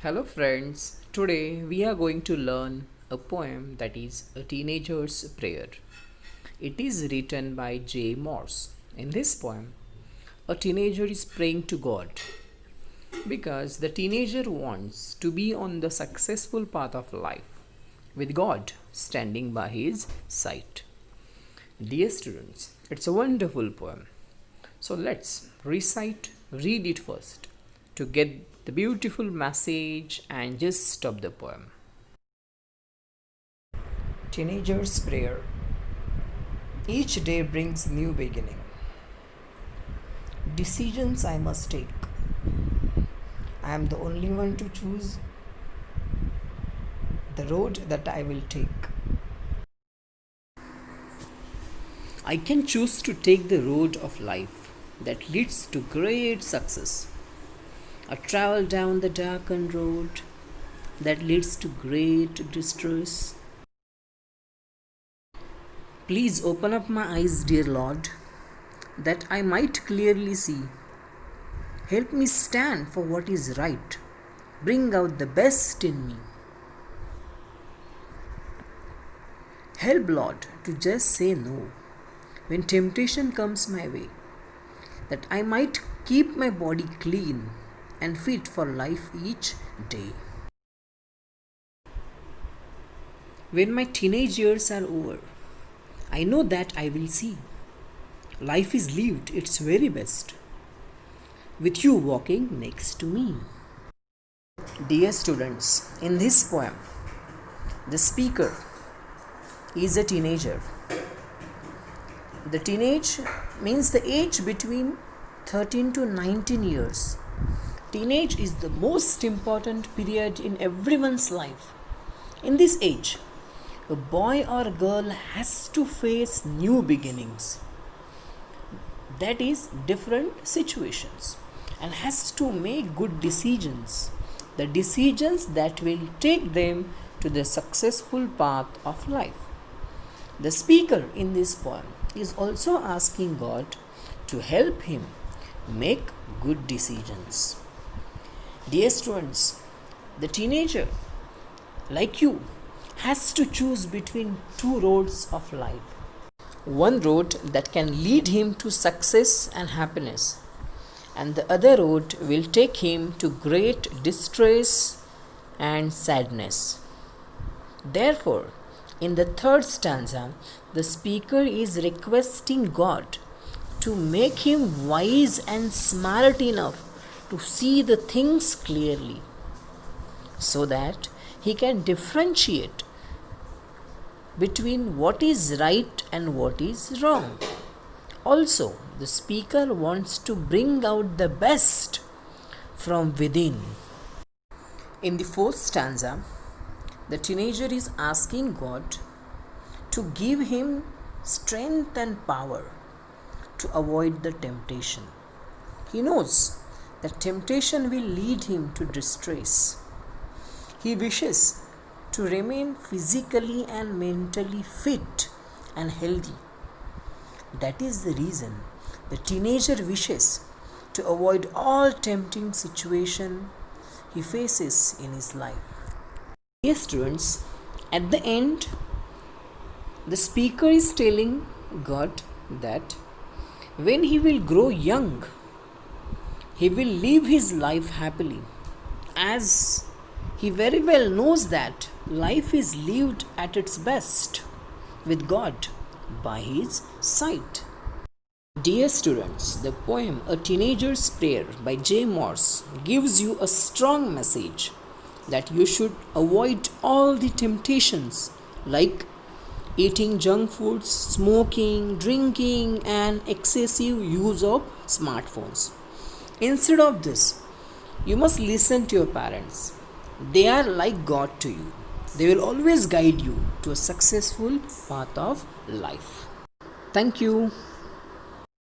Hello, friends. Today we are going to learn a poem that is A Teenager's Prayer. It is written by J. Morse. In this poem, a teenager is praying to God because the teenager wants to be on the successful path of life with God standing by his side. Dear students, it's a wonderful poem. So let's read it first to get the beautiful message and gist of the poem. Teenager's Prayer. Each day brings new beginning. Decisions I must take. I am the only one to choose the road that I will take. I can choose to take the road of life that leads to great success, or travel down the darkened road that leads to great distress. Please open up my eyes, dear Lord, that I might clearly see. Help me stand for what is right. Bring out the best in me. Help, Lord, to just say no when temptation comes my way, that I might keep my body clean and fit for life each day. When my teenage years are over, I know that I will see life is lived its very best with you walking next to me. Dear students, in this poem, the speaker is a teenager. The teenage means the age between 13 to 19 years. Teenage is the most important period in everyone's life. In this age, a boy or a girl has to face new beginnings, that is, different situations, and has to make good decisions, the decisions that will take them to the successful path of life. The speaker in this poem is also asking God to help him make good decisions. Dear students, the teenager, like you, has to choose between two roads of life. One road that can lead him to success and happiness, and the other road will take him to great distress and sadness. Therefore, in the third stanza, the speaker is requesting God to make him wise and smart enough to see the things clearly, so that he can differentiate between what is right and what is wrong. Also, the speaker wants to bring out the best from within. In the fourth stanza, the teenager is asking God to give him strength and power to avoid the temptation. He knows that temptation will lead him to distress. He wishes to remain physically and mentally fit and healthy. That is the reason the teenager wishes to avoid all tempting situation he faces in his life. Dear students, at the end, the speaker is telling God that when he will grow young, he will live his life happily, as he very well knows that life is lived at its best with God by his side. Dear students, the poem A Teenager's Prayer by J. Morse gives you a strong message that you should avoid all the temptations like eating junk foods, smoking, drinking, and excessive use of smartphones. Instead of this, you must listen to your parents. They are like God to you. They will always guide you to a successful path of life. Thank you.